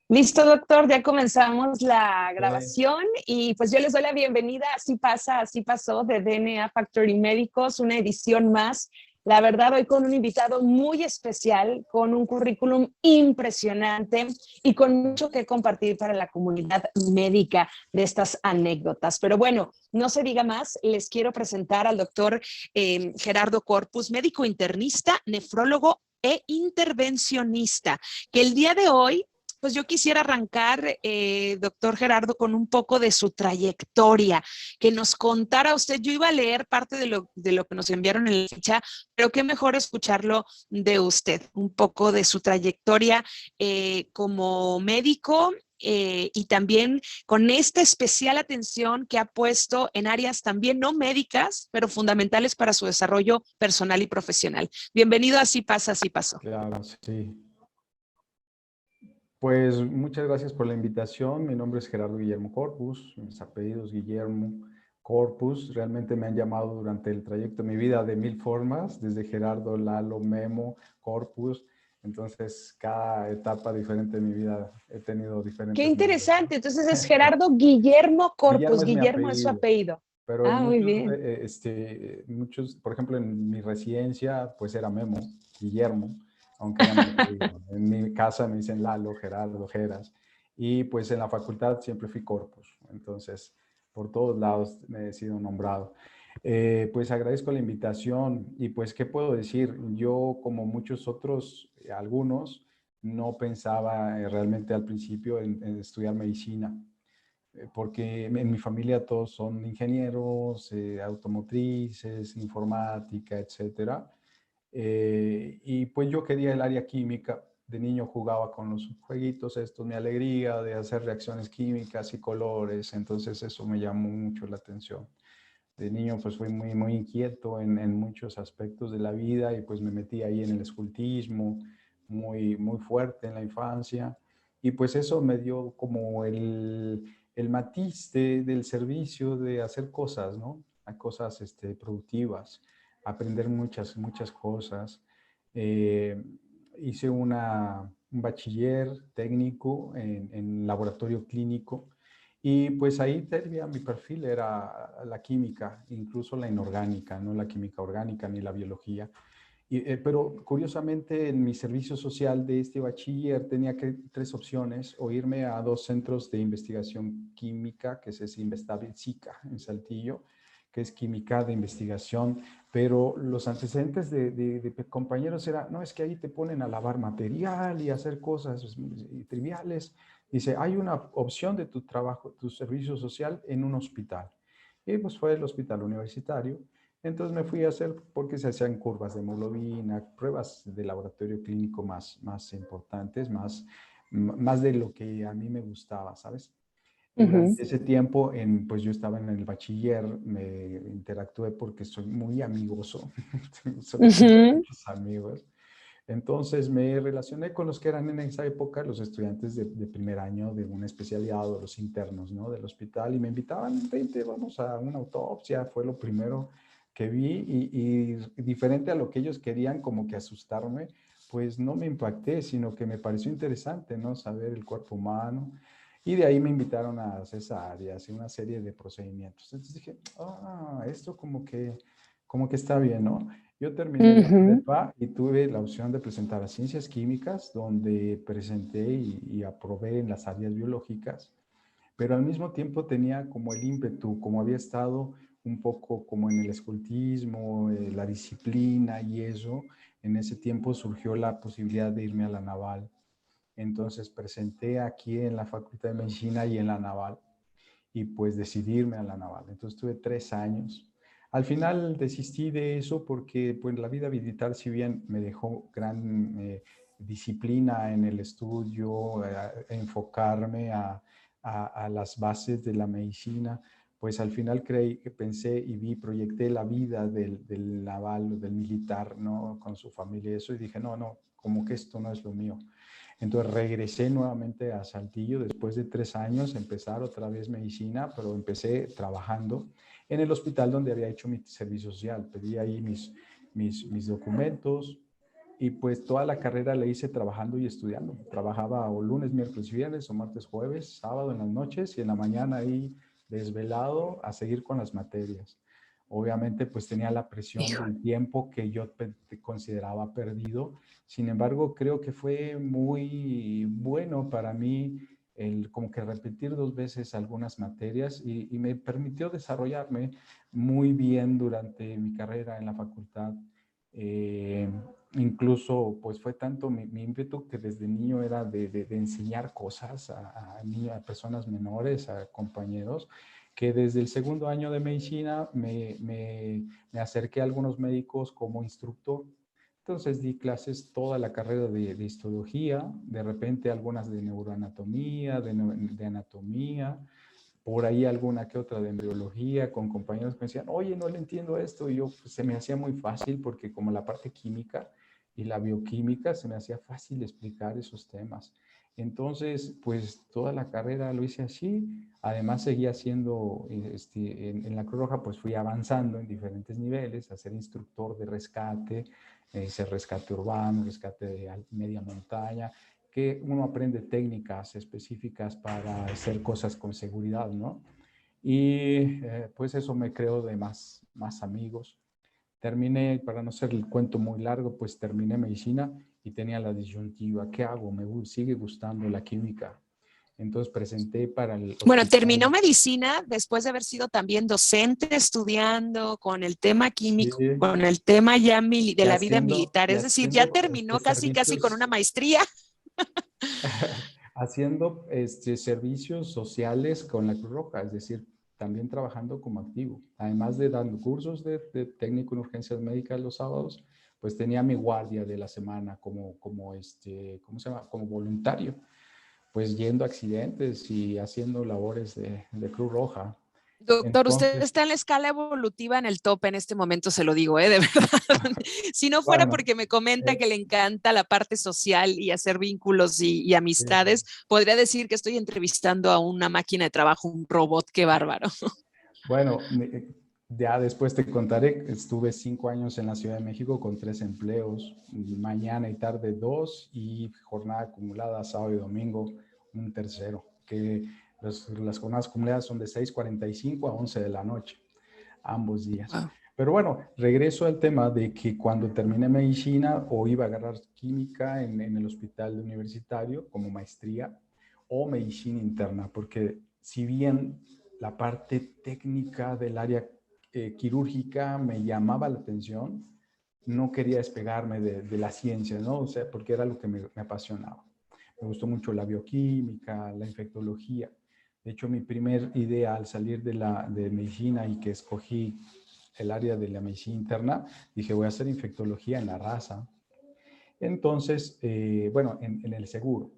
Listo, doctor, ya comenzamos la Eh, grabación y pues yo les doy la bienvenida. Así pasa, así pasó de DNA Factory Médicos, una edición más. La verdad, hoy con un invitado muy especial, con un currículum impresionante y con mucho que compartir para la comunidad médica de estas anécdotas. Pero bueno, no se diga más, les quiero presentar al doctor Gerardo Corpus, médico internista, nefrólogo e intervencionista, que el día de hoy pues yo quisiera arrancar, doctor Gerardo, con un poco de su trayectoria, que nos contara usted. Yo iba a leer parte de lo que nos enviaron en la ficha, pero qué mejor escucharlo de usted, un poco de su trayectoria como médico. Y también con esta especial atención que ha puesto en áreas también no médicas, pero fundamentales para su desarrollo personal y profesional. Bienvenido a Así pasa, así pasó. claro, sí. Pues muchas gracias por la invitación. Mi nombre es Gerardo Guillermo Corpus, mis apellidos Guillermo Corpus. Realmente me han llamado durante el trayecto de mi vida de mil formas, desde Gerardo, Lalo, Memo, Corpus. Entonces, cada etapa diferente de mi vida he tenido Qué diferentes nombres, ¿no? interesante. Entonces es Gerardo Guillermo Guillermo Corpus. es mi Guillermo es su apellido, apellido. pero Ah, muy bien. muchos, por ejemplo, en mi residencia, pues era Memo, Guillermo, aunque era mi apellido. En mi casa me dicen Lalo, Gerardo, Geras, y pues en la facultad siempre fui Corpus, entonces por todos lados me he sido nombrado. Pues agradezco la invitación y pues, ¿qué puedo decir? Yo, como muchos otros, algunos, no pensaba realmente al principio en estudiar medicina porque en mi familia todos son ingenieros, automotrices, informática, etcétera. Y pues yo quería el área química. De niño jugaba con los jueguitos estos, mi alegría de hacer reacciones químicas y colores, entonces eso me llamó mucho la atención. De niño pues fui muy inquieto en muchos aspectos de la vida y pues me metí ahí en el escultismo, muy fuerte en la infancia. Y pues eso me dio como el matiz del servicio, de hacer cosas, ¿no? A cosas productivas, aprender muchas cosas. Eh, Hice un bachiller técnico en laboratorio clínico y pues ahí tenía mi perfil, era la química, incluso la inorgánica, no la química orgánica ni la biología. Pero curiosamente en mi servicio social de este bachiller tenía tres opciones: o irme a dos centros de investigación química, que es Investabil SICA en Saltillo, que es química de investigación, pero los antecedentes de compañeros era, no, es que ahí te ponen a lavar material y hacer cosas triviales. Dice, hay una opción de tu trabajo, tu servicio social en un hospital. Y pues fue el hospital universitario. Entonces me fui a hacer, porque se hacían curvas de hemoglobina, pruebas de laboratorio clínico más importantes, más de lo que a mí me gustaba, ¿sabes? Ujú. Durante ese tiempo, pues yo estaba en el bachiller, me interactué porque soy muy amigoso, suelo tener Ujú. muchos amigos. Entonces me relacioné con los que eran en esa época los estudiantes de primer año de una especialidad, o los internos, ¿no? Del hospital, y me invitaban, vente, vamos a una autopsia. Fue lo primero que vi y diferente a lo que ellos querían, como que asustarme, pues no me impacté, sino que me pareció interesante, ¿no? Saber el cuerpo humano. Y de ahí me invitaron a cesáreas y una serie de procedimientos. Entonces dije, esto como que está bien, ¿no? Yo terminé la Ujú. prepa y tuve la opción de presentar a Ciencias Químicas, donde presenté y aprobé en las áreas biológicas, pero al mismo tiempo tenía como el ímpetu, como había estado un poco como en el escultismo, la disciplina y eso. En ese tiempo surgió la posibilidad de irme a la Naval. Entonces presenté aquí en la Facultad de Medicina y en la Naval, y pues decidirme a la Naval. Entonces tuve 3 años. Al final desistí de eso porque pues la vida militar, si bien me dejó gran disciplina en el estudio, enfocarme a las bases de la medicina, pues al final creí, que pensé y vi, proyecté la vida del naval, del militar, ¿no? Con su familia y eso, y dije, no, como que esto no es lo mío. Entonces regresé nuevamente a Saltillo después de 3 años, empezar otra vez medicina, pero empecé trabajando en el hospital donde había hecho mi servicio social. Pedí ahí mis documentos, Y pues toda la carrera la hice trabajando y estudiando. Trabajaba o lunes, miércoles y viernes, o martes, jueves, sábado en las noches y en la mañana ahí desvelado a seguir con las materias. Obviamente pues tenía la presión Hijo. del tiempo que yo consideraba perdido. Sin embargo, creo que fue muy bueno para mí el como que repetir 2 veces algunas materias y me permitió desarrollarme muy bien durante mi carrera en la facultad. Eh, Incluso pues fue tanto mi ímpetu que desde niño era de enseñar cosas a personas menores, a compañeros, que desde el segundo año de medicina me acerqué a algunos médicos como instructor. Entonces di clases toda la carrera de histología, de repente algunas de neuroanatomía, de anatomía, por ahí alguna que otra de embriología, con compañeros que me decían, oye, no le entiendo esto, y yo pues, se me hacía muy fácil porque como la parte química y la bioquímica, se me hacía fácil explicar esos temas. Entonces, pues toda la carrera lo hice así. Además, seguía haciendo, en la Cruz Roja, pues fui avanzando en diferentes niveles, a ser instructor de rescate, ser rescate urbano, rescate de media montaña, que uno aprende técnicas específicas para hacer cosas con seguridad, ¿no? Y pues eso me creó de más amigos. Terminé, para no ser el cuento muy largo, pues terminé medicina y tenía la disyuntiva, ¿qué hago? Me sigue gustando la química. Entonces presenté para el Bueno, terminó hospital. medicina después de haber sido también docente, estudiando con el tema Sí, químico, con el tema ya de la vida militar. y Es decir, ya haciendo terminó casi, casi con una servicios maestría. haciendo servicios sociales con la Cruz Roja, es decir, también trabajando como activo. Además de dando cursos de técnico en urgencias médicas los sábados, pues tenía mi guardia de la semana ¿cómo se llama? Como voluntario, pues yendo a accidentes y haciendo labores de Cruz Roja. Doctor, usted Entonces, está en la escala evolutiva en el tope en este momento, se lo digo, ¿eh? De verdad. Si no fuera bueno, porque me comenta eh, que le encanta la parte social y hacer vínculos y eh, amistades, podría decir que estoy entrevistando a una máquina de trabajo, un robot, qué bárbaro. bueno, ya después te contaré, estuve 5 años en la Ciudad de México con 3 empleos, mañana y tarde 2 y jornada acumulada sábado y domingo un tercero, que las jornadas acumuladas son de 6:45 a 11 de la noche, ambos días. Wow. Pero bueno, regreso al tema de que cuando terminé medicina o iba a agarrar química en el hospital universitario como maestría o medicina interna, porque si bien la parte técnica del área quirúrgica me llamaba la atención, no quería despegarme de la ciencia, ¿no? O sea, porque era lo que me apasionaba. Me gustó mucho la bioquímica, la infectología. De hecho, mi primer idea al salir de medicina y que escogí el área de la medicina interna, dije, voy a hacer infectología en la raza. Entonces, bueno, en el seguro.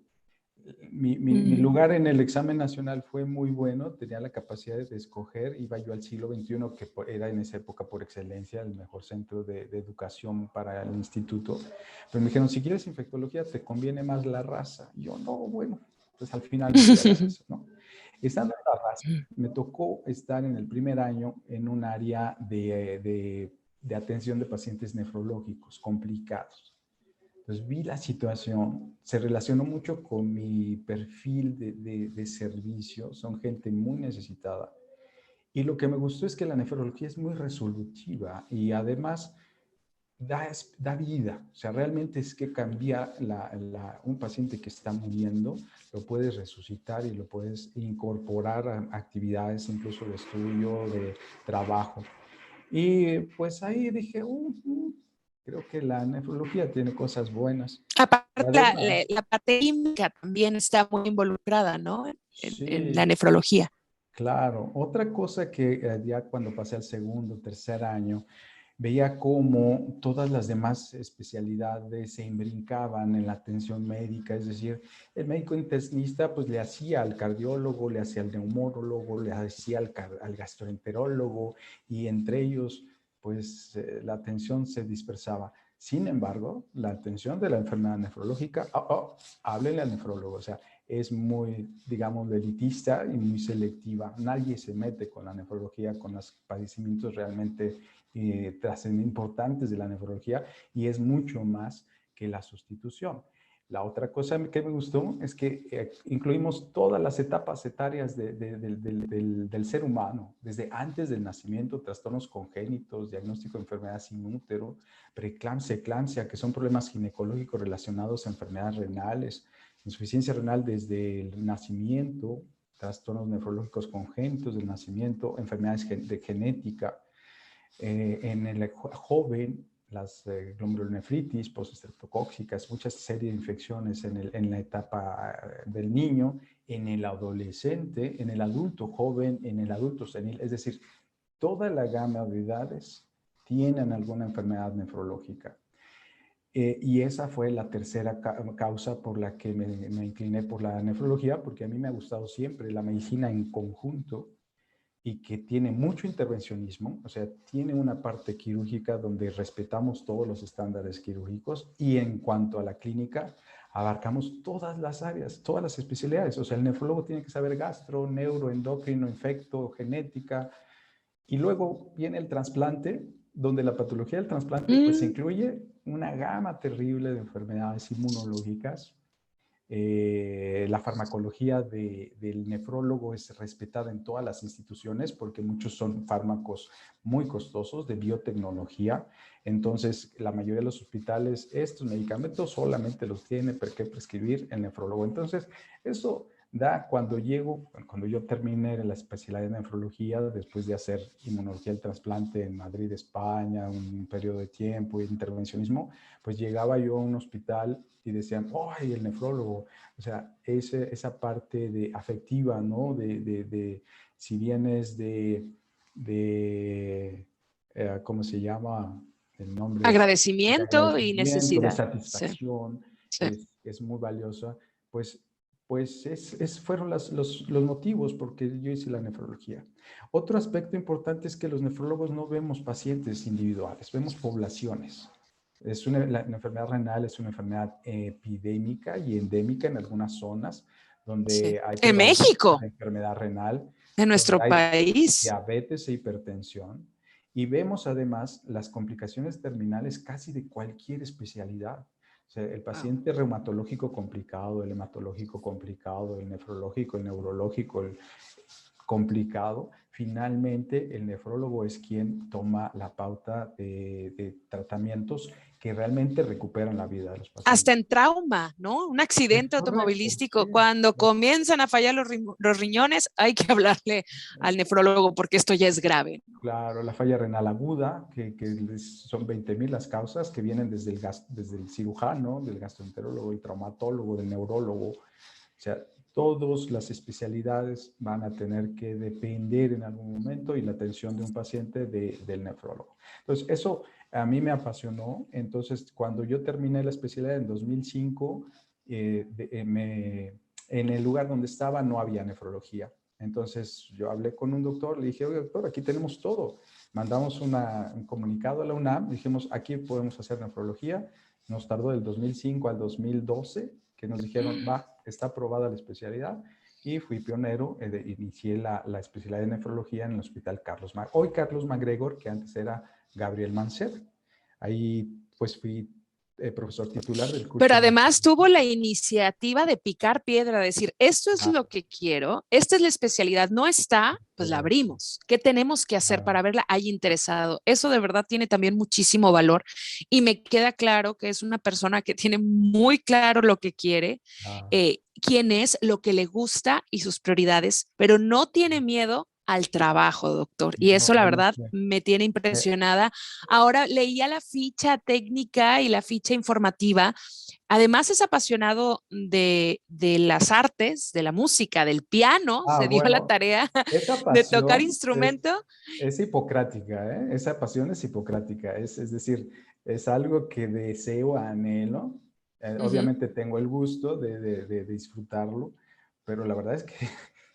Mi Mm. lugar en el examen nacional fue muy bueno, tenía la capacidad de escoger, iba yo al siglo XXI, que era en esa época por excelencia el mejor centro de educación para el instituto, pero me dijeron, si quieres infectología, te conviene más la raza. Y yo, no, bueno, pues al final me fui a la raza, ¿no? Estando en la raza, me tocó estar en el primer año en un área de atención de pacientes nefrológicos complicados. Entonces vi la situación, se relacionó mucho con mi perfil de servicio, son gente muy necesitada. Y lo que me gustó es que la nefrología es muy resolutiva y además da vida. O sea, realmente es que cambia un paciente que está muriendo, lo puedes resucitar y lo puedes incorporar a actividades incluso de estudio, de trabajo. Y pues ahí dije, creo que la nefrología tiene cosas buenas. Y Aparte, además, la parte química también está muy involucrada, ¿no? En la sí, nefrología. claro. Otra cosa que ya cuando pasé al segundo, tercer año, veía cómo todas las demás especialidades se imbrincaban en la atención médica, es decir, el médico internista pues le hacía al cardiólogo, le hacía al neumólogo, le hacía al gastroenterólogo y entre ellos pues la atención se dispersaba. Sin embargo, la atención de la enfermedad nefrológica, háblele al nefrólogo, o sea, es muy, digamos, elitista y muy selectiva. Nadie se mete con la nefrología, con los padecimientos realmente importantes de la nefrología y es mucho más que la sustitución. La otra cosa que me gustó es que incluimos todas las etapas etarias del ser humano, desde antes del nacimiento, trastornos congénitos, diagnóstico de enfermedades sin útero, preeclampsia, eclampsia, que son problemas ginecológicos relacionados a enfermedades renales, insuficiencia renal desde el nacimiento, trastornos nefrológicos congénitos del nacimiento, enfermedades de genética. En el joven, las glomerulonefritis, postestreptocóxicas, muchas series de infecciones en la etapa del niño, en el adolescente, en el adulto joven, en el adulto senil, es decir, toda la gama de edades tienen alguna enfermedad nefrológica. Y esa fue la tercera causa por la que me incliné por la nefrología, porque a mí me ha gustado siempre la medicina en conjunto y que tiene mucho intervencionismo, o sea, tiene una parte quirúrgica donde respetamos todos los estándares quirúrgicos y en cuanto a la clínica, abarcamos todas las áreas, todas las especialidades. O sea, el nefrólogo tiene que saber gastro, neuro, endocrino, infecto, genética. Y luego viene el trasplante, donde la patología del trasplante pues incluye una gama terrible de enfermedades inmunológicas. La farmacología del nefrólogo es respetada en todas las instituciones porque muchos son fármacos muy costosos de biotecnología. Entonces, la mayoría de los hospitales estos medicamentos solamente los tiene que prescribir el nefrólogo. Entonces, eso da cuando yo terminé la especialidad en nefrología, después de hacer inmunología del trasplante en Madrid, España, un periodo de tiempo y intervencionismo, pues llegaba yo a un hospital y decían, ¡ay, el nefrólogo! O sea, esa parte afectiva, ¿no? Si vienes ¿cómo se llama? El nombre es de Agradecimiento y agradecimiento, de necesidad. Sí, satisfacción, sí. es muy valiosa. Pues fueron los motivos por que yo hice la nefrología. Otro aspecto importante es que los nefrólogos no vemos pacientes individuales, vemos poblaciones. La enfermedad renal es una enfermedad epidémica y endémica en algunas zonas Sí. donde hay En prevalencia México, de enfermedad renal, en donde nuestro hay país. diabetes e hipertensión. Y vemos además las complicaciones terminales casi de cualquier especialidad. O sea, el paciente reumatológico complicado, el hematológico complicado, el nefrológico, el neurológico, el complicado, finalmente el nefrólogo es quien toma la pauta de tratamientos que realmente recuperan la vida de los Hasta pacientes. en trauma, ¿no? Un Es accidente correcto, automovilístico, sí. cuando comienzan a fallar los riñones, hay que hablarle al nefrólogo porque esto ya es grave. Claro, la falla renal aguda, que son 20,000 las causas que vienen desde el cirujano, del gastroenterólogo, el traumatólogo, del neurólogo. O sea, todas las especialidades van a tener que depender en algún momento y la atención de un paciente del nefrólogo. Entonces, eso a mí me apasionó. Entonces, cuando yo terminé la especialidad en 2005, en el lugar donde estaba no había nefrología. Entonces, yo hablé con un doctor, le dije, oye, doctor, aquí tenemos todo. Mandamos un comunicado a la UNAM, dijimos, aquí podemos hacer nefrología. Nos tardó del 2005 al 2012 que nos dijeron, va, está aprobada la especialidad, y fui pionero, inicié la especialidad de nefrología en el Hospital hoy Carlos MacGregor, que antes era Gabriel Mancera. Ahí pues fui profesor titular del curso Pero de además tuvo nefrología. la iniciativa de picar piedra, decir, esto es Ah, lo que quiero, esta es la especialidad, no está, pues la correcto. abrimos. ¿Qué tenemos que hacer Ah, para verla? Hay interesado. Eso de verdad tiene también muchísimo valor y me queda claro que es una persona que tiene muy claro lo que quiere, ah, quién es, lo que le gusta y sus prioridades, pero no tiene miedo al trabajo, doctor. Y no, eso, la bueno, verdad, me tiene eh, impresionada. Ahora leía la ficha técnica y la ficha informativa. Además es apasionado de las artes, de la música, del piano, se dio a la bueno, tarea esa de tocar pasión instrumento. es hipocrática, ¿eh? Esa pasión es hipocrática, es decir, es algo que deseo, anhelo. Uh -huh. Obviamente tengo el gusto de disfrutarlo, pero la verdad es que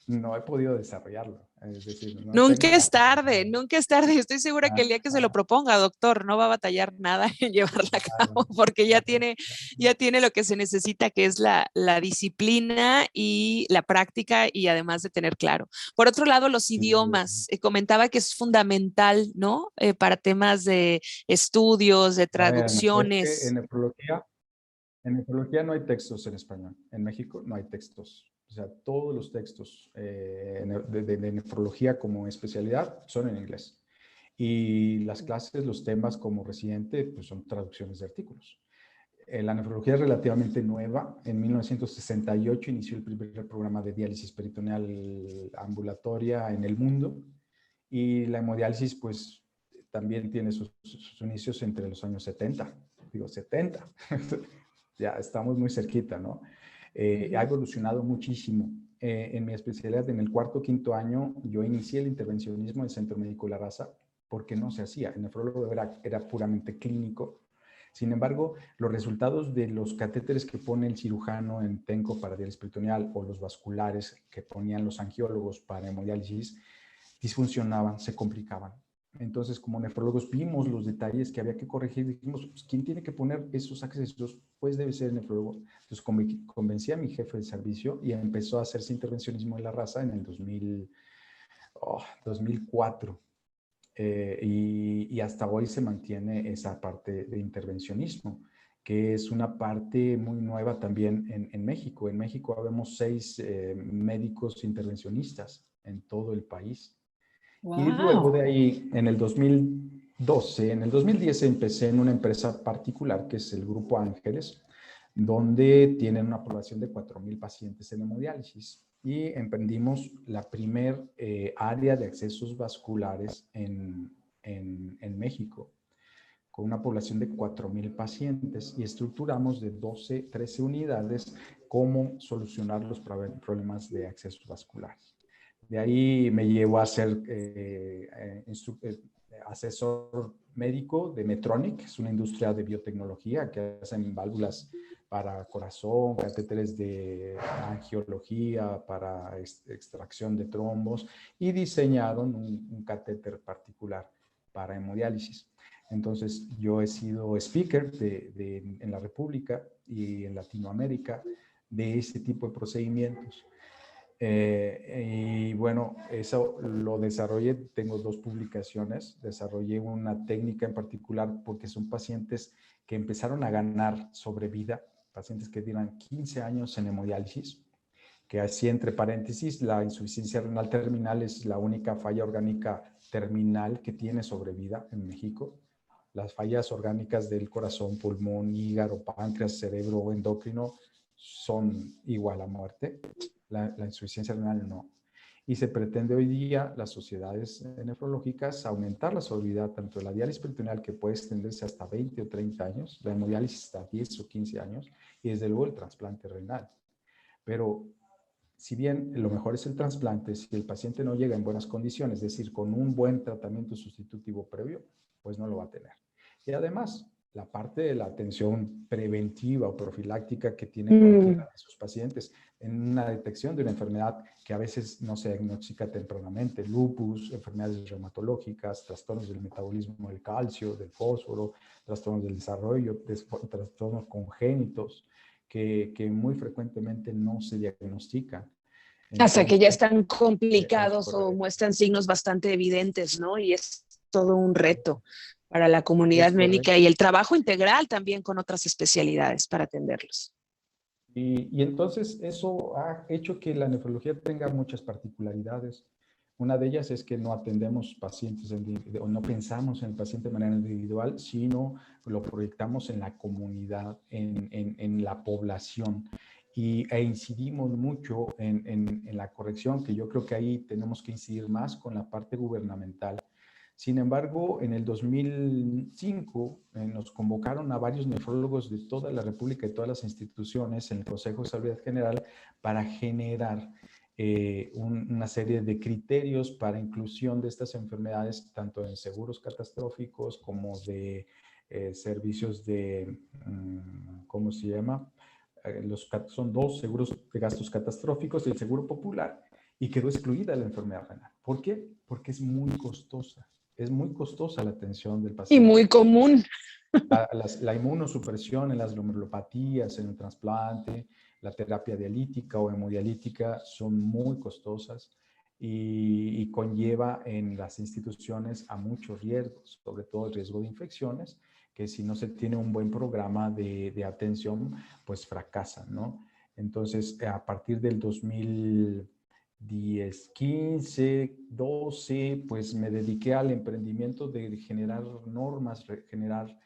no he podido desarrollarlo. Es decir, no tengo Nunca la es tarde, capacidad. nunca es tarde. Estoy segura que el día que se lo Ah, proponga, doctor, no va a batallar nada en llevarla a cabo claro, porque claro. ya tiene lo que se necesita, que es la disciplina y la práctica y además de tener claro. Por otro lado, los Sí. idiomas. Comentaba que es fundamental, ¿no? Para temas de estudios, de Bueno, es que en traducciones. nefrología En nefrología no hay textos en español. En México no hay textos. O sea, todos los textos de nefrología como especialidad son en inglés. Y las clases, los temas como residente, pues son traducciones de artículos. La nefrología es relativamente nueva. En 1968 inició el primer programa de diálisis peritoneal ambulatoria en el mundo. Y la hemodiálisis, pues, también tiene sus inicios entre los años 70. Digo, 70. Ya estamos muy cerquita, ¿no? Ha evolucionado muchísimo. En mi especialidad, en el cuarto o quinto año, yo inicié el intervencionismo en el Centro Médico La Raza porque no se hacía. El nefrólogo era puramente clínico. Sin embargo, los resultados de los catéteres que pone el cirujano en TENCO para diálisis peritoneal o los vasculares que ponían los angiólogos para hemodiálisis disfuncionaban, se complicaban. Entonces, como nefrólogos vimos los detalles que había que corregir, dijimos, pues, ¿quién tiene que poner esos accesos? Pues debe ser el nefrólogo. Entonces, convencí a mi jefe de servicio y empezó a hacerse intervencionismo en La Raza en el 2004. Y hasta hoy se mantiene esa parte de intervencionismo, que es una parte muy nueva también en México. En México habemos 6 médicos intervencionistas en todo el país. Y luego Wow. de ahí, en el 2012, en el 2010 empecé en una empresa particular que es el Grupo Ángeles, donde tienen una población de 4,000 pacientes en hemodiálisis. Y emprendimos la primer área de accesos vasculares en México, con una población de 4,000 pacientes, y estructuramos de 12, 13 unidades cómo solucionar los problemas de accesos vasculares. De ahí me llevó a ser asesor médico de Medtronic, es una industria de biotecnología que hacen válvulas para corazón, catéteres de angiología, para extracción de trombos, y diseñaron un catéter particular para hemodiálisis. Entonces, yo he sido speaker en la República y en Latinoamérica de ese tipo de procedimientos. Y bueno, eso lo desarrollé, tengo 2 publicaciones, desarrollé una técnica en particular porque son pacientes que empezaron a ganar sobrevida, pacientes que llevan 15 años en hemodiálisis, que así entre paréntesis, la insuficiencia renal terminal es la única falla orgánica terminal que tiene sobrevida en México. Las fallas orgánicas del corazón, pulmón, hígado, páncreas, cerebro o endocrino son igual a muerte. La insuficiencia renal no. Y se pretende hoy día, las sociedades nefrológicas, aumentar la sobriedad tanto de la diálisis peritoneal, que puede extenderse hasta 20 o 30 años, la hemodiálisis hasta 10 o 15 años, y desde luego el trasplante renal. Pero si bien lo mejor es el trasplante, si el paciente no llega en buenas condiciones, es decir, con un buen tratamiento sustitutivo previo, pues no lo va a tener. Y además, la parte de la atención preventiva o profiláctica que tiene cualquiera de sus pacientes en una detección de una enfermedad que a veces no se diagnostica tempranamente, lupus, enfermedades reumatológicas, trastornos del metabolismo del calcio, del fósforo, trastornos del desarrollo, trastornos congénitos que muy frecuentemente no se diagnostican. Hasta que Entonces, ya están es complicados o correcto. muestran signos bastante evidentes, ¿no? Y es todo un reto para la comunidad Es médica correcto. y el trabajo integral también con otras especialidades para atenderlos. Y entonces eso ha hecho que la nefrología tenga muchas particularidades. Una de ellas es que no atendemos pacientes o no pensamos en el paciente de manera individual, sino lo proyectamos en la comunidad, en la población. E incidimos mucho en la corrección, que yo creo que ahí tenemos que incidir más con la parte gubernamental. Sin embargo, en el 2005 nos convocaron a varios nefrólogos de toda la República y todas las instituciones en el Consejo de Salud General para generar una serie de criterios para inclusión de estas enfermedades, tanto en seguros catastróficos como de servicios de, ¿cómo se llama? Son 2 seguros de gastos catastróficos y el seguro popular, y quedó excluida la enfermedad renal. ¿Por qué? Porque es muy costosa. Es muy costosa la atención del Y paciente. muy común. La inmunosupresión en las glomerulopatías, en el trasplante, la terapia dialítica o hemodialítica son muy costosas y conlleva en las instituciones a muchos riesgos, sobre todo el riesgo de infecciones, que si no se tiene un buen programa de atención, pues fracasan, ¿no? Entonces, a partir del 2010, 15, 12, pues me dediqué al emprendimiento de generar normas, generar,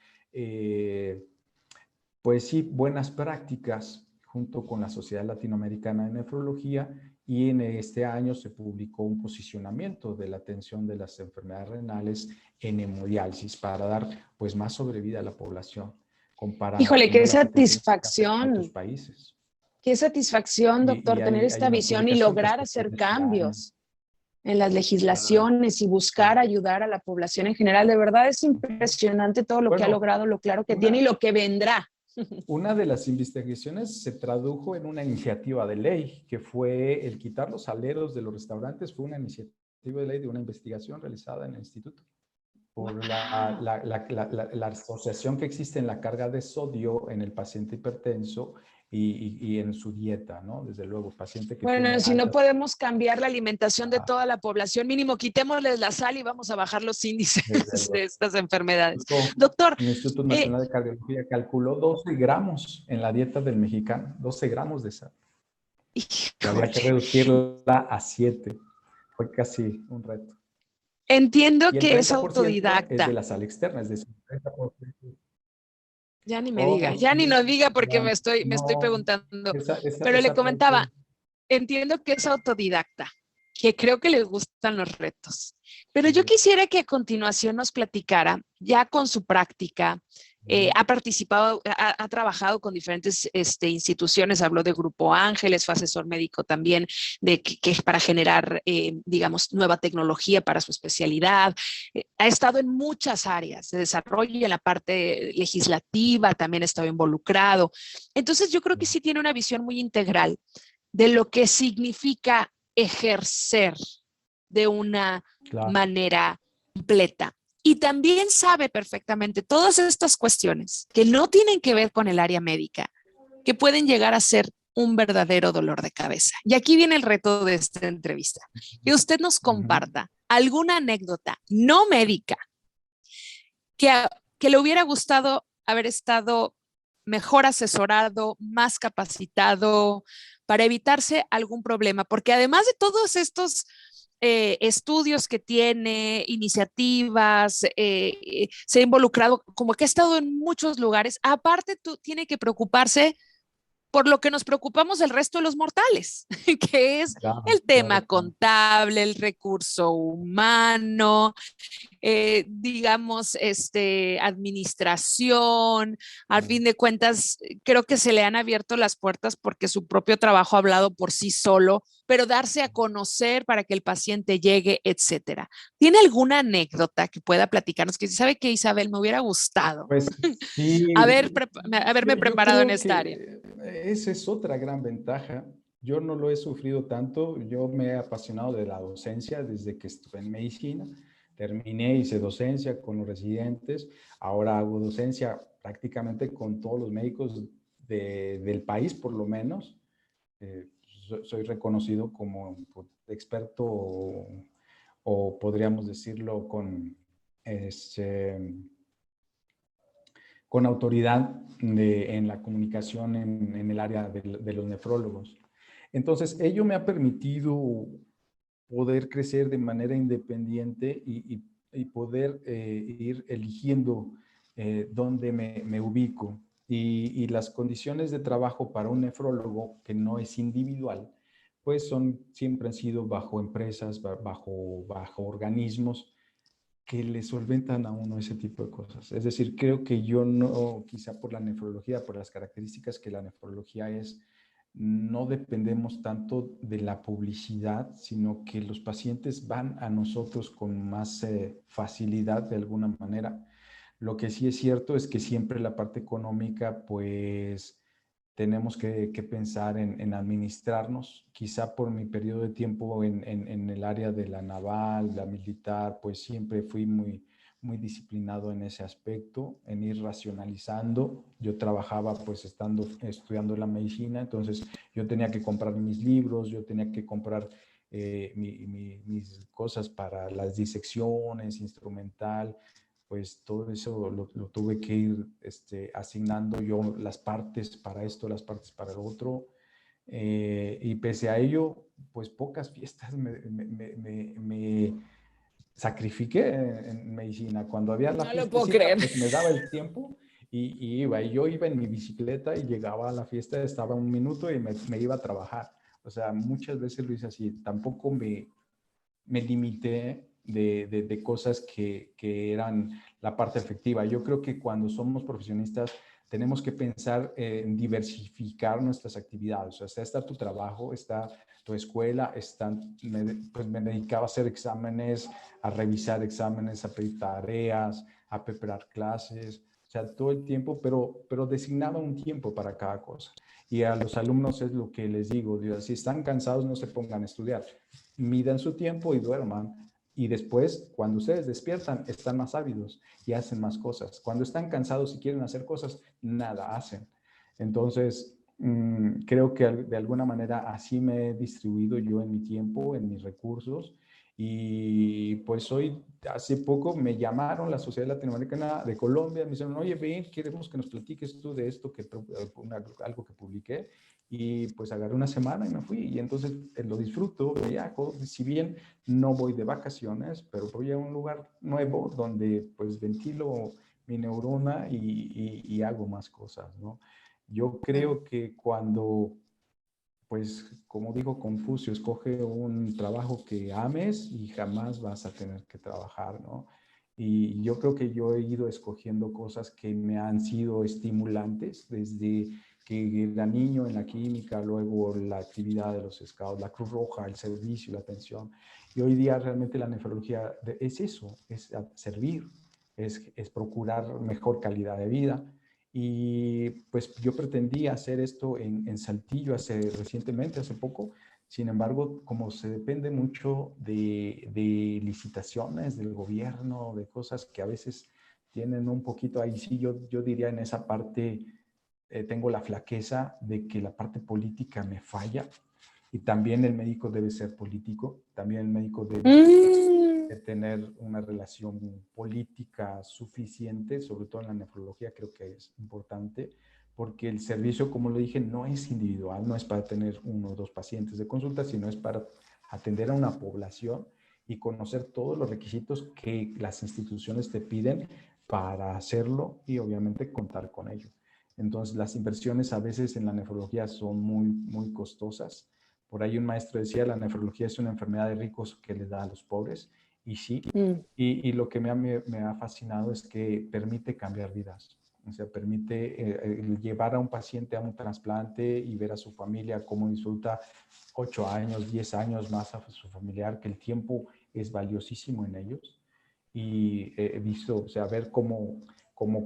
pues sí, buenas prácticas junto con la Sociedad Latinoamericana de Nefrología, y en este año se publicó un posicionamiento de la atención de las enfermedades renales en hemodiálisis para dar pues más sobrevida a la población comparada Híjole, con las situaciones que se hacen en otros países. qué satisfacción, doctor, Y tener hay esta una visión y publicación que lograr se hacer tiene este año. cambios en las Claro, legislaciones y buscar claro. ayudar a la población en general. De verdad es impresionante todo lo que ha Bueno, logrado, lo claro que tiene y una, lo que vendrá. una de las investigaciones se tradujo en una iniciativa de ley, que fue el quitar los aleros de los restaurantes. Fue una iniciativa de ley de una investigación realizada en el instituto por Wow. la asociación que existe en la carga de sodio en el paciente hipertenso y en su dieta, ¿no? Desde luego, paciente que Bueno, tiene si no altas... podemos cambiar la alimentación de Ah, toda la población, mínimo quitémosles la sal y vamos a bajar los índices desde de luego. estas enfermedades. Incluso Doctor, el Instituto eh, Nacional de Cardiología calculó 12 gramos en la dieta del mexicano, 12 gramos de sal. Y había que híjole, reducirla a 7. Fue casi un reto. entiendo Y el que es 30% es de autodidacta. la sal externa, es decir, 30%. Ya ni me diga, Oh, ya ni sí, no diga porque ya, me estoy no, preguntando. Pero le esa comentaba, parte, entiendo que es autodidacta, que creo que le gustan los retos. Pero yo sí. quisiera que a continuación nos platicara, ya con su práctica, ha participado, ha trabajado con diferentes instituciones, habló de Grupo Ángeles, fue asesor médico también, de que es para generar, digamos, nueva tecnología para su especialidad. Ha estado en muchas áreas de desarrollo y en la parte legislativa también ha estado involucrado. Entonces yo creo que sí tiene una visión muy integral de lo que significa ejercer de una Claro. manera completa. Y también sabe perfectamente todas estas cuestiones que no tienen que ver con el área médica, que pueden llegar a ser un verdadero dolor de cabeza. Y aquí viene el reto de esta entrevista, que usted nos Ujú. comparta alguna anécdota no médica que, que le hubiera gustado haber estado mejor asesorado, más capacitado para evitarse algún problema, porque además de todos estos estudios que tiene, iniciativas, se ha involucrado, como que ha estado en muchos lugares, aparte tú tiene que preocuparse por lo que nos preocupamos el resto de los mortales, que es Claro, el tema claro, claro. contable, el recurso humano, digamos, administración. Al Claro. fin de cuentas, creo que se le han abierto las puertas porque su propio trabajo ha hablado por sí solo, pero darse a conocer para que el paciente llegue, etcétera. ¿Tiene alguna anécdota que pueda platicarnos? Que sabe que Isabel me hubiera gustado Pues sí, haberme yo preparado en creo esta área. que esa es otra gran ventaja. Yo no lo he sufrido tanto. Yo me he apasionado de la docencia desde que estuve en medicina. Terminé, hice docencia con los residentes. Ahora hago docencia prácticamente con todos los médicos del país, por lo menos. Soy reconocido como experto o podríamos decirlo este, con autoridad en la comunicación en el área de los nefrólogos. Entonces, ello me ha permitido poder crecer de manera independiente y poder ir eligiendo dónde me ubico. Y las condiciones de trabajo para un nefrólogo que no es individual, pues siempre han sido bajo empresas, bajo organismos que le solventan a uno ese tipo de cosas. Es decir, creo que yo no, quizá por la nefrología, por las características que la nefrología es, no dependemos tanto de la publicidad, sino que los pacientes van a nosotros con más facilidad de alguna manera. Lo que sí es cierto es que siempre la parte económica, pues tenemos que pensar en administrarnos. Quizá por mi periodo de tiempo en el área de la naval, la militar, pues siempre fui muy disciplinado en ese aspecto, en ir racionalizando. Yo trabajaba pues estudiando la medicina, entonces yo tenía que comprar mis libros, yo tenía que comprar mis cosas para las disecciones, instrumental, pues todo eso lo tuve que ir asignando yo, las partes para esto, las partes para lo otro. Y pese a ello, pues pocas fiestas me sacrifiqué en medicina. Cuando había la No lo puedo fiestecita, creer. pues me daba el tiempo y iba. Y yo iba en mi bicicleta y llegaba a la fiesta, estaba un minuto y me iba a trabajar. O sea, muchas veces lo hice así. Tampoco me limité de cosas que eran la parte efectiva. Yo creo que cuando somos profesionistas tenemos que pensar en diversificar nuestras actividades. O sea, está tu trabajo, está tu escuela, pues me dedicaba a hacer exámenes, a revisar exámenes, a pedir tareas, a preparar clases, o sea, todo el tiempo, pero designaba un tiempo para cada cosa. Y a los alumnos es lo que les digo, Dios, si están cansados no se pongan a estudiar, midan su tiempo y duerman. Y después, cuando ustedes despiertan, están más ávidos y hacen más cosas. Cuando están cansados y quieren hacer cosas, nada hacen. Entonces, creo que de alguna manera así me he distribuido yo en mi tiempo, en mis recursos. Y pues hoy, hace poco me llamaron la Sociedad Latinoamericana de Colombia, me dijeron, oye, ven, queremos que nos platiques tú de esto, algo que publiqué. Y pues agarré una semana y me fui. Y entonces lo disfruto, viajo, si bien no voy de vacaciones, pero voy a un lugar nuevo donde pues ventilo mi neurona y hago más cosas, ¿no? Yo creo que cuando, pues como dijo Confucio, escoge un trabajo que ames y jamás vas a tener que trabajar, ¿no? Y yo creo que yo he ido escogiendo cosas que me han sido estimulantes desde que era niño en la química, luego la actividad de los scouts, la Cruz Roja, el servicio, la atención. Y hoy día realmente la nefrología es eso, es servir, es procurar mejor calidad de vida. Y pues yo pretendía hacer esto en Saltillo recientemente, hace poco. Sin embargo, como se depende mucho de licitaciones del gobierno, de cosas que a veces tienen un poquito ahí, sí, yo diría en esa parte tengo la flaqueza de que la parte política me falla y también el médico debe ser político, también el médico debe Mm, de tener una relación política suficiente, sobre todo en la nefrología creo que es importante, porque el servicio, como lo dije, no es individual, no es para tener uno o dos pacientes de consulta, sino es para atender a una población y conocer todos los requisitos que las instituciones te piden para hacerlo y obviamente contar con ello. Entonces, las inversiones a veces en la nefrología son muy costosas. Por ahí un maestro decía, la nefrología es una enfermedad de ricos que le da a los pobres. Y sí, mm. y lo que me ha fascinado es que permite cambiar vidas. O sea, permite llevar a un paciente a un trasplante y ver a su familia cómo disfruta 8 años, 10 años más a su familiar, que el tiempo es valiosísimo en ellos. Y he visto, o sea, ver cómo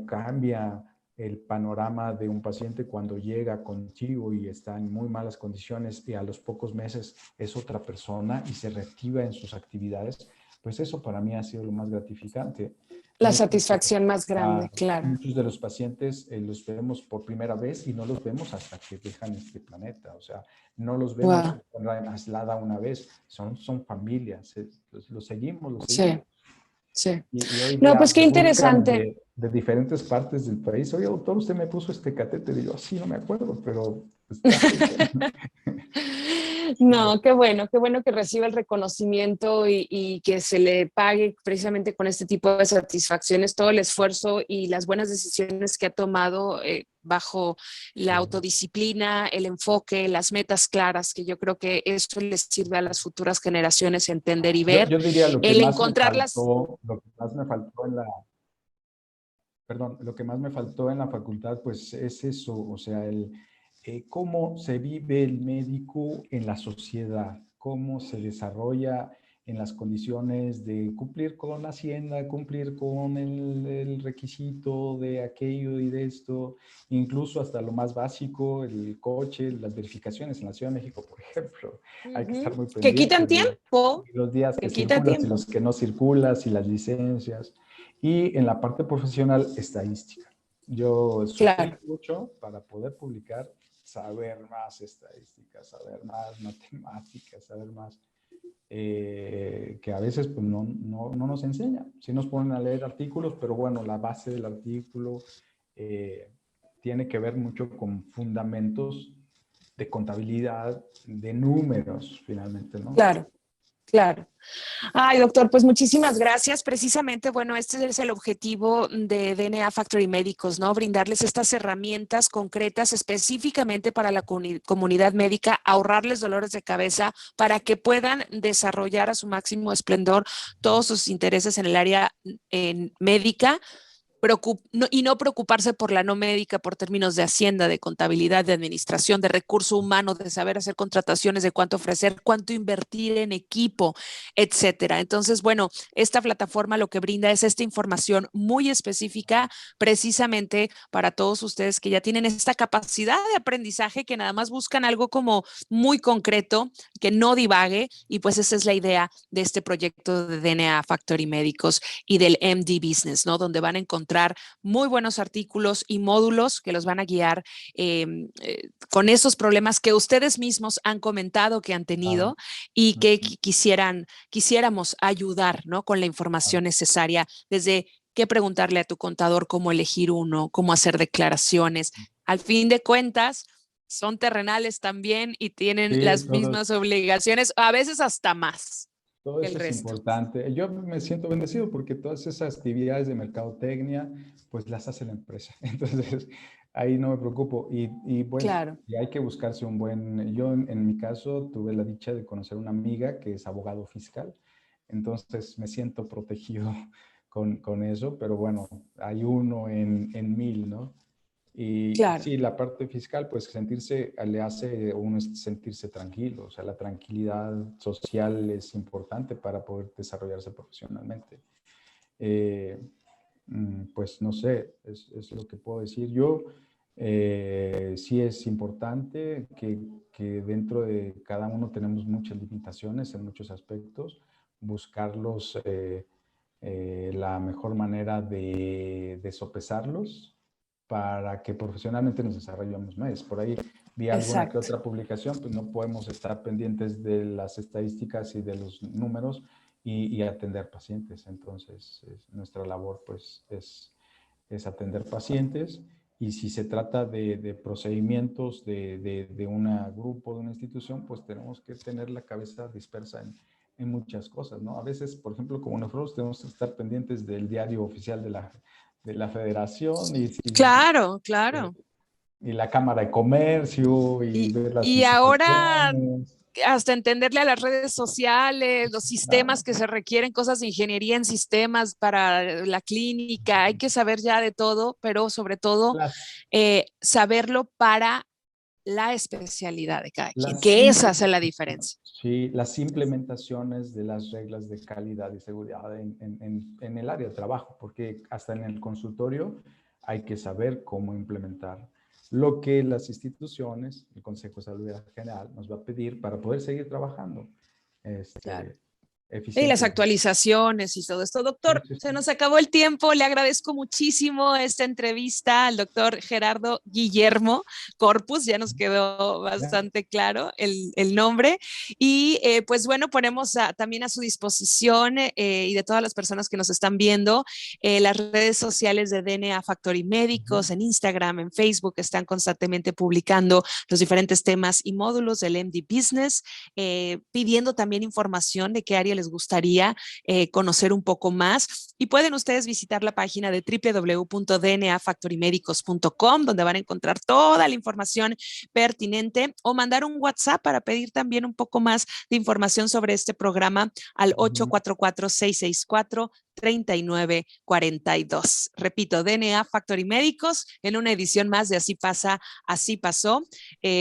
cambia el panorama de un paciente cuando llega contigo y está en muy malas condiciones y a los pocos meses es otra persona y se reactiva en sus actividades, pues eso para mí ha sido lo más gratificante. La Muchos, satisfacción más grande, a claro. muchos de los pacientes los vemos por primera vez y no los vemos hasta que dejan este planeta. O sea, no los vemos Wow. con la aislada una vez, son familias, los seguimos, los seguimos. Sí, sí. Y hoy No, día pues qué me buscan interesante. de diferentes partes del país. Oye, doctor, usted me puso este catéter. Y yo, sí, no me acuerdo, pero está muy bien. No, qué bueno que reciba el reconocimiento y que se le pague precisamente con este tipo de satisfacciones todo el esfuerzo y las buenas decisiones que ha tomado bajo la Sí. autodisciplina, el enfoque, las metas claras, que yo creo que eso les sirve a las futuras generaciones entender y ver, Yo diría el encontrarlas. lo que más me faltó perdón, lo que más me faltó en la facultad, pues es eso, o sea, cómo se vive el médico en la sociedad, cómo se desarrolla en las condiciones de cumplir con Hacienda, cumplir con el requisito de aquello y de esto, incluso hasta lo más básico, el coche, las verificaciones en la Ciudad de México, por ejemplo. Hay que estar Ujú. muy Que quitan pendientes de tiempo, los días que que quita circulas y tiempo. los que no circulas y las licencias. Y en la parte profesional, estadística. Yo sufrí Claro. mucho para poder publicar, saber más estadísticas, saber más matemáticas, saber más. que a veces pues, no nos enseñan. Sí nos ponen a leer artículos, pero bueno, la base del artículo tiene que ver mucho con fundamentos de contabilidad, de números, finalmente, ¿no? Claro, claro. Ay, doctor, pues muchísimas gracias. Precisamente, bueno, este es el objetivo de DNA Factory Médicos, ¿no? Brindarles estas herramientas concretas específicamente para la comunidad médica, ahorrarles dolores de cabeza para que puedan desarrollar a su máximo esplendor todos sus intereses en el área médica y no preocuparse por la no médica, por términos de hacienda, de contabilidad, de administración, de recurso humano, de saber hacer contrataciones, de cuánto ofrecer, cuánto invertir en equipo, etcétera. Entonces, bueno, esta plataforma lo que brinda es esta información muy específica precisamente para todos ustedes que ya tienen esta capacidad de aprendizaje, que nada más buscan algo como muy concreto, que no divague, y pues esa es la idea de este proyecto de DNA Factory Médicos y del MD Business, ¿no? Donde van a encontrar muy buenos artículos y módulos que los van a guiar con esos problemas que ustedes mismos han comentado que han tenido y que quisiéramos ayudar, ¿no? Con la información necesaria, desde qué preguntarle a tu contador, cómo elegir uno, cómo hacer declaraciones. Al fin de cuentas, son terrenales también y tienen Sí, las mismas obligaciones, a veces hasta más todo que el eso es resto. importante. Yo me siento bendecido porque todas esas actividades de mercadotecnia, pues las hace la empresa. Entonces, ahí no me preocupo. Y pues, Claro. y hay que buscarse un buen... Yo, en mi caso, tuve la dicha de conocer una amiga que es abogado fiscal. Entonces, me siento protegido con eso. Pero bueno, hay uno en mil, ¿no? Y Claro. sí, la parte fiscal, pues sentirse, le hace a uno sentirse tranquilo, o sea, la tranquilidad social es importante para poder desarrollarse profesionalmente. Eh, pues no sé, es lo que puedo decir. Yo sí es importante que dentro de cada uno tenemos muchas limitaciones en muchos aspectos, buscarlos la mejor manera de sopesarlos para que profesionalmente nos desarrollemos más. Por ahí vi alguna que Exacto. otra publicación, pues no podemos estar pendientes de las estadísticas y de los números y atender pacientes. Entonces, nuestra labor pues es atender pacientes y si se trata de procedimientos de un grupo, de una institución, pues tenemos que tener la cabeza dispersa en muchas cosas, ¿no? A veces, por ejemplo, como nosotros tenemos que estar pendientes del diario oficial de la federación Claro, eh, claro. y la Cámara de Comercio y ver las Y ahora instituciones. hasta entenderle a las redes sociales, los Claro, sistemas que se requieren, cosas de ingeniería en sistemas para la clínica, hay que saber ya de todo, pero sobre todo las, saberlo para la especialidad de cada quien, las, que esa simple, hace la diferencia. sí, las implementaciones de las reglas de calidad y seguridad en el área de trabajo, porque hasta en el consultorio hay que saber cómo implementar lo que las instituciones, el Consejo de Salud General, nos va a pedir para poder seguir trabajando Claro. Y las eficiente. actualizaciones y todo esto. Sí, Doctor, sí, se sí. nos acabó el tiempo. Le agradezco muchísimo esta entrevista al doctor Gerardo Guillermo Corpus. Ya nos quedó Ya. bastante claro el nombre. Y pues bueno, ponemos también a su disposición y de todas las personas que nos están viendo las redes sociales de DNA Factory Médicos en Instagram, en Facebook. Están constantemente publicando los diferentes temas y módulos del MD Business, pidiendo también información de qué área les gustaría conocer un poco más. Y pueden ustedes visitar la página de www.dnafactorymedicos.com, donde van a encontrar toda la información pertinente, o mandar un WhatsApp para pedir también un poco más de información sobre este programa al 844-664-3942. Repito, DNA Factory Médicos en una edición más de Así pasa, así pasó.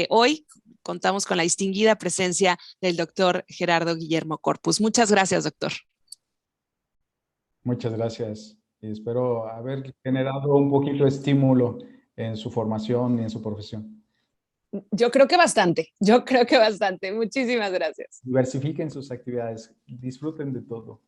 Hoy contamos con la distinguida presencia del doctor Gerardo Guillermo Corpus. Muchas gracias, doctor. Muchas gracias. Y espero haber generado un poquito de estímulo en su formación y en su profesión. Yo creo que bastante. Muchísimas gracias. Diversifiquen sus actividades, disfruten de todo.